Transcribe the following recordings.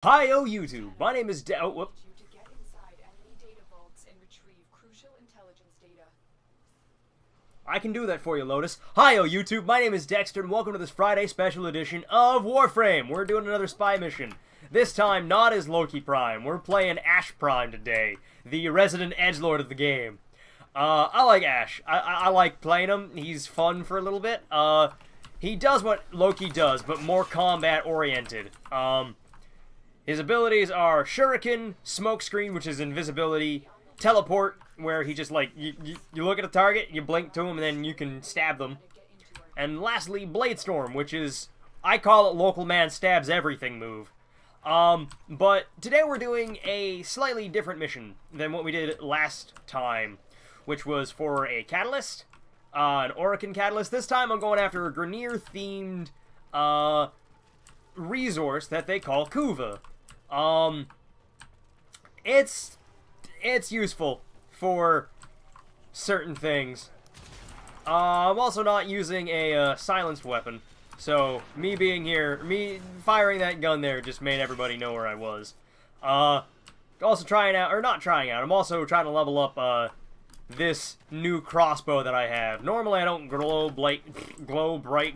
Hi-yo YouTube, my name is Oh, whoop. To get inside enemy data vaults and retrieve crucial intelligence data. I can do that for you, Lotus. Hi-yo YouTube, my name is Dexter, and welcome to this Friday special edition of Warframe. We're doing another spy mission. This time, not as Loki Prime. We're playing Ash Prime today, the resident edgelord of the game. I like Ash. I like playing him. He's fun for a little bit. He does what Loki does, but more combat-oriented. His abilities are Shuriken, Smokescreen, which is invisibility, Teleport, where he just, like, you look at a target, you blink to him, and then you can stab them. And lastly, Bladestorm, which is, I call it local man stabs everything move. But today we're doing a slightly different mission than what we did last time, which was for a catalyst, an Orokin catalyst. This time I'm going after a Grineer-themed, resource that they call Kuva. It's useful for certain things. I'm also not using a silenced weapon, so me firing that gun there just made everybody know where I was. Also trying out, or not trying out, I'm also trying to level up this new crossbow that I have. Normally I don't glow bright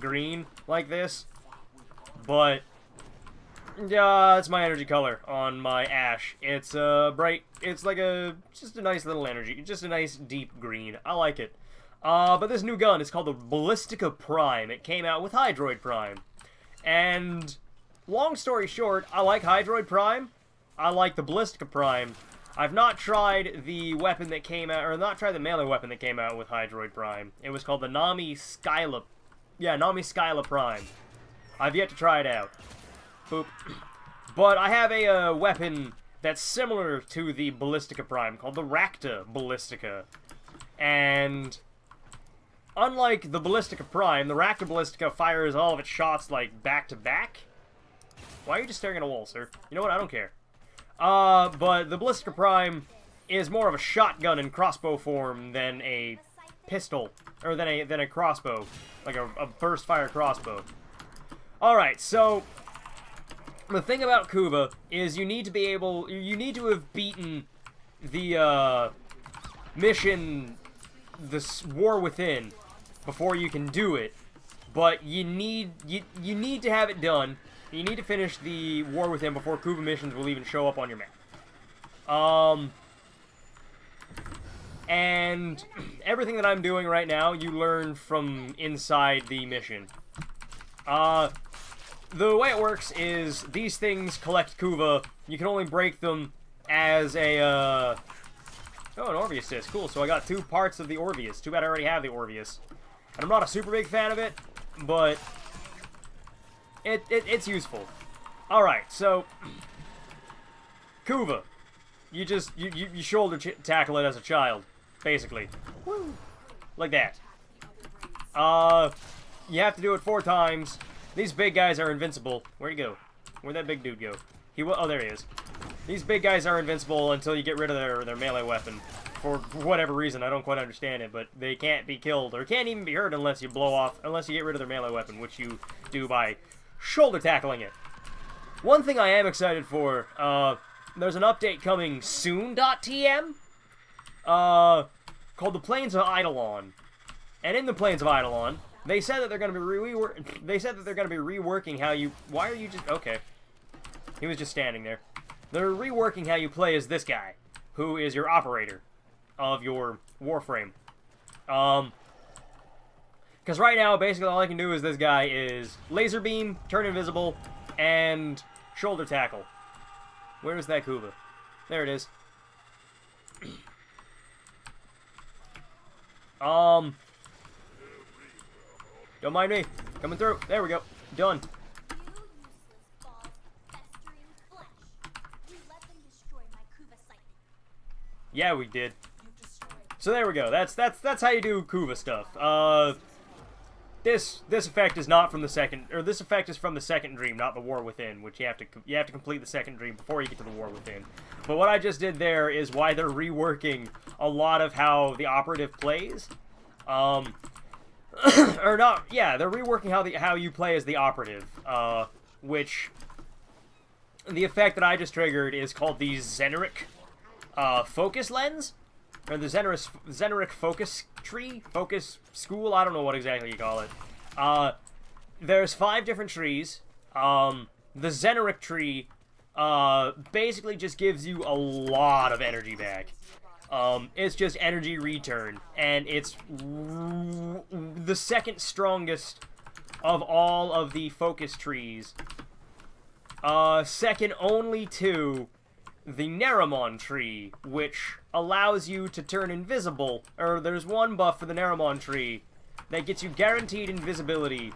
green like this, but it's my energy color on my Ash. It's bright. It's like just a nice little energy. Just a nice deep green. I like it. But this new gun is called the Ballistica Prime. It came out with Hydroid Prime. And long story short, I like Hydroid Prime. I like the Ballistica Prime. I've not tried the weapon that came out, or not tried the melee weapon that came out with Hydroid Prime. It was called the Nami Skyla. Yeah, Nami Skyla Prime. I've yet to try it out. Boop. But I have a weapon that's similar to the Ballistica Prime called the Rakta Ballistica. And unlike the Ballistica Prime, the Rakta Ballistica fires all of its shots like back to back. Why are you just staring at a wall, sir? You know what? I don't care. But the Ballistica Prime is more of a shotgun and crossbow form than a pistol, or than a crossbow, like a burst fire crossbow. All right, so the thing about Kuva is you need to have beaten the mission, this War Within, before you can do it. But you need to have it done. You need to finish the War Within before Kuva missions will even show up on your map. And everything that I'm doing right now, you learn from inside the mission. The way it works is these things collect Kuva. You can only break them as a, Oh, an Orpheus disc. Cool, so I got 2 parts of the Orpheus. Too bad I already have the Orpheus. And I'm not a super big fan of it, but it's useful. Alright, so Kuva. You shoulder tackle it as a child, basically. Woo. Like that. You have to do it 4 times. These big guys are invincible. Where'd he go? Where'd that big dude go? Oh, there he is. These big guys are invincible until you get rid of their melee weapon. For whatever reason, I don't quite understand it, but they can't be killed, or can't even be hurt unless you get rid of their melee weapon, which you do by shoulder tackling it. One thing I am excited for, there's an update coming soon.tm, called the Plains of Eidolon. And in the Plains of Eidolon, they said that they're going to be reworking how you... Why are you just... Okay. He was just standing there. They're reworking how you play as this guy, who is your operator of your Warframe. Because right now, basically all I can do is this guy is laser beam, turn invisible, and shoulder tackle. Where is that Kuva? There it is. Don't mind me. Coming through. There we go. Done. Yeah, we did. So there we go. That's how you do Kuva stuff. This effect is not from the second, or this effect is from the second dream, not the War Within, which you have to complete the second dream before you get to the War Within. But what I just did there is why they're reworking a lot of how the operative plays. Or not, yeah, they're reworking how you play as the operative, which the effect that I just triggered is called the Xeneric focus lens, or the Xeneric focus tree, focus school. I don't know what exactly you call it. There's 5 different trees. The Xeneric tree basically just gives you a lot of energy back. It's just energy return, and it's the second strongest of all of the focus trees. Second only to the Neramon tree, which allows you to turn invisible. Or there's one buff for the Neramon tree that gets you guaranteed invisibility,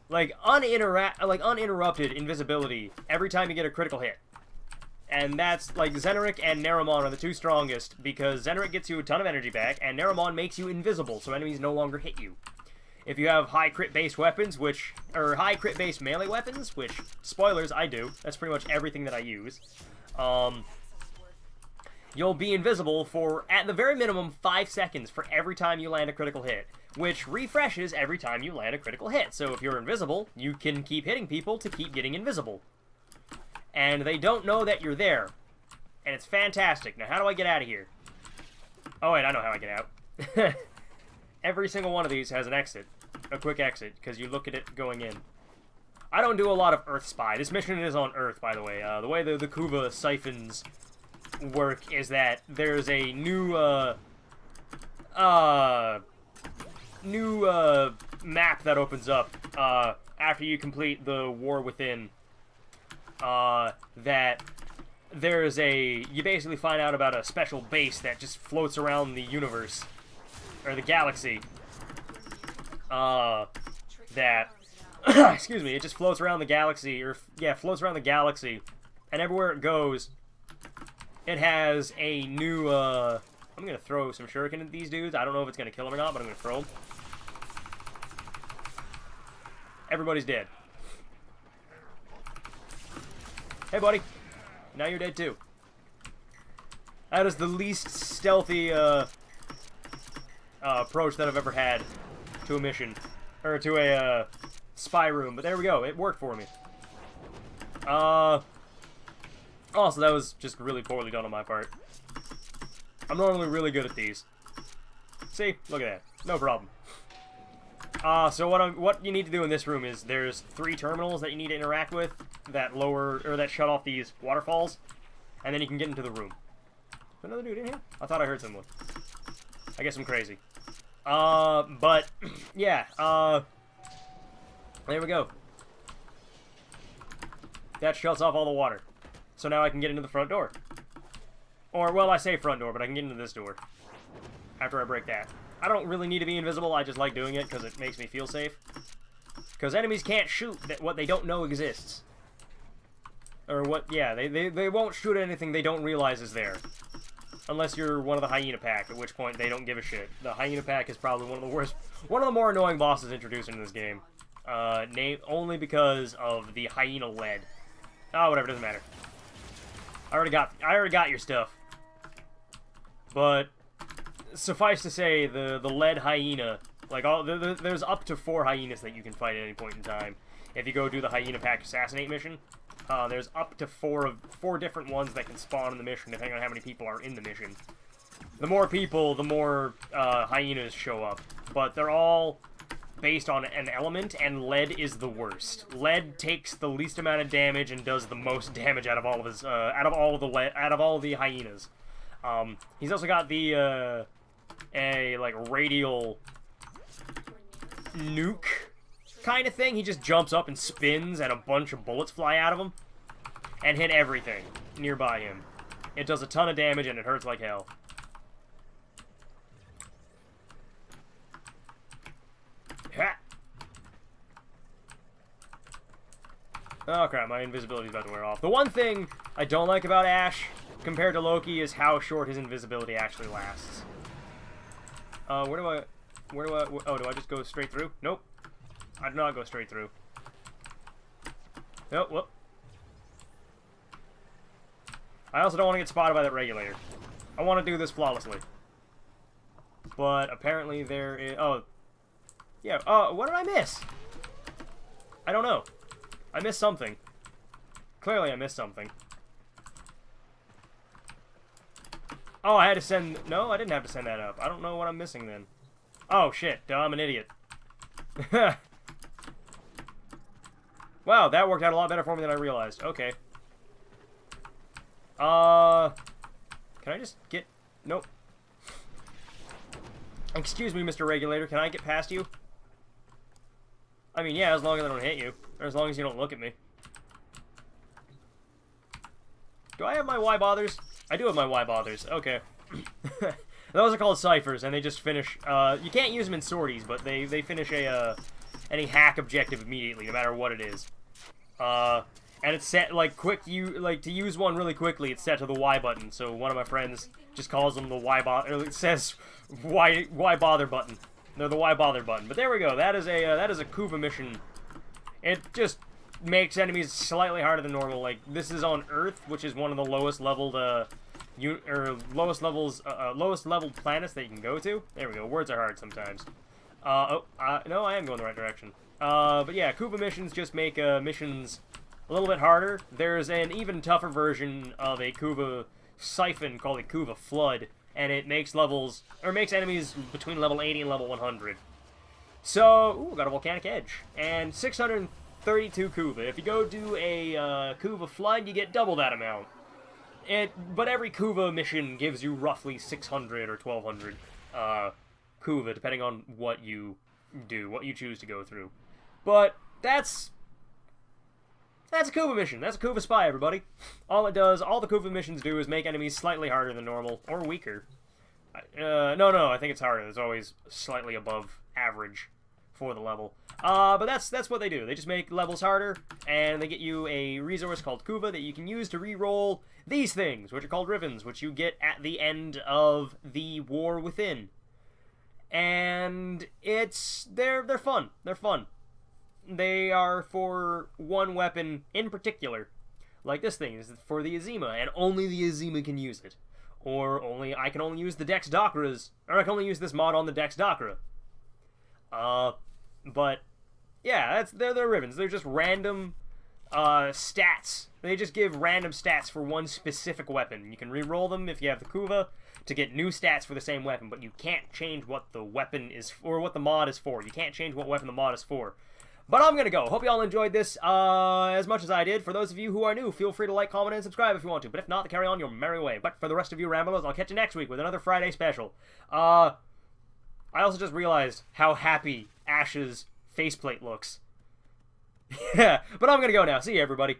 like uninterrupted invisibility every time you get a critical hit. And that's, like, Xeneric and Neramon are the 2 strongest, because Xeneric gets you a ton of energy back, and Neramon makes you invisible, so enemies no longer hit you. If you have high crit-based weapons, or high crit-based melee weapons, which, spoilers, I do. That's pretty much everything that I use. You'll be invisible for, at the very minimum, 5 seconds for every time you land a critical hit, which refreshes every time you land a critical hit. So if you're invisible, you can keep hitting people to keep getting invisible. And they don't know that you're there. And it's fantastic. Now, how do I get out of here? Oh, wait, I know how I get out. Every single one of these has an exit. A quick exit, because you look at it going in. I don't do a lot of Earth Spy. This mission is on Earth, by the way. The way the Kuva siphons work is that there's a new map that opens up after you complete the War Within. That there's you basically find out about a special base that just floats around the universe, or the galaxy, that, excuse me, it just floats around the galaxy, floats around the galaxy, and everywhere it goes, it has a new, I'm gonna throw some shuriken at these dudes. I don't know if it's gonna kill them or not, but I'm gonna throw them. Everybody's dead. Hey, buddy. Now you're dead, too. That is the least stealthy, approach that I've ever had to a mission. Or to a, spy room. But there we go. It worked for me. Also, that was just really poorly done on my part. I'm normally really good at these. See? Look at that. No problem. So what you need to do in this room is there's 3 terminals that you need to interact with that that shut off these waterfalls, and then you can get into the room. Is there another dude in here? I thought I heard someone. I guess I'm crazy. But yeah, there we go. That shuts off all the water. So now I can get into the front door. Or, well, I say front door, but I can get into this door after I break that. I don't really need to be invisible, I just like doing it because it makes me feel safe. Because enemies can't shoot what they don't know exists. Or what, yeah, they won't shoot at anything they don't realize is there. Unless you're one of the hyena pack, at which point they don't give a shit. The hyena pack is probably one of the more annoying bosses introduced into this game. Only because of the hyena lead. Oh, whatever, doesn't matter. I already got your stuff. But suffice to say, the lead hyena, like there's up to 4 hyenas that you can fight at any point in time. If you go do the hyena pack assassinate mission, there's up to 4 different ones that can spawn in the mission, depending on how many people are in the mission. The more people, the more hyenas show up, but they're all based on an element, and lead is the worst. Lead takes the least amount of damage and does the most damage out of all of his out of all of the hyenas. He's also got the like radial nuke kind of thing. He just jumps up and spins, and a bunch of bullets fly out of him and hit everything nearby him. It does a ton of damage, and it hurts like hell. Ha! Oh crap, my invisibility's about to wear off. The one thing I don't like about Ash compared to Loki is how short his invisibility actually lasts. Oh, do I just go straight through? Nope. I do not go straight through. Nope, whoop. I also don't want to get spotted by that regulator. I want to do this flawlessly. But apparently there is... Oh. Yeah, what did I miss? I don't know. I missed something. Clearly I missed something. Oh, I had to send... No, I didn't have to send that up. I don't know what I'm missing then. Oh, shit. Duh, I'm an idiot. Wow, that worked out a lot better for me than I realized. Okay. Can I just get... Nope. Excuse me, Mr. Regulator. Can I get past you? I mean, yeah, as long as I don't hit you. Or as long as you don't look at me. Do I have my why bothers? I do have my why bothers. Okay. Those are called ciphers, and they just finish... you can't use them in sorties, but they finish any hack objective immediately, no matter what it is. And it's set, like, to use one really quickly, it's set to the Y button, so one of my friends just calls them the Y bother, or it says why bother button. No, the why bother button. But there we go, that is a Kuva mission. It just makes enemies slightly harder than normal. Like, this is on Earth, which is one of the lowest leveled, lowest level planets that you can go to. There we go, words are hard sometimes. No, I am going the right direction. But yeah, Kuva missions just make, missions a little bit harder. There's an even tougher version of a Kuva siphon called a Kuva Flood, and it makes makes enemies between level 80 and level 100. So, ooh, got a Volcanic Edge. And 632 Kuva. If you go do a, Kuva Flood, you get double that amount. But every Kuva mission gives you roughly 600 or 1200, Kuva, depending on what you do, what you choose to go through. But that's a Kuva mission. That's a Kuva spy, everybody. All the Kuva missions do is make enemies slightly harder than normal, or weaker. No, I think it's harder. It's always slightly above average for the level. But that's what they do. They just make levels harder, and they get you a resource called Kuva that you can use to re-roll these things, which are called Rivens, which you get at the end of the War Within. And they're fun. They're fun. They are for one weapon in particular. Like this thing is for the Azima, and only the Azima can use it. Or I can only use the Dex Dakras, or I can only use this mod on the Dex Dakra. But yeah, they're Rivens. They're just random stats. They just give random stats for one specific weapon. You can re-roll them if you have the Kuva to get new stats for the same weapon, but you can't change what the weapon is, or what the mod is for. You can't change what weapon the mod is for. But I'm gonna go. Hope you all enjoyed this as much as I did. For those of you who are new, feel free to like, comment, and subscribe if you want to. But if not, carry on your merry way. But for the rest of you ramblers, I'll catch you next week with another Friday special. I also just realized how happy Ash's faceplate looks. Yeah, but I'm gonna go now. See you, everybody.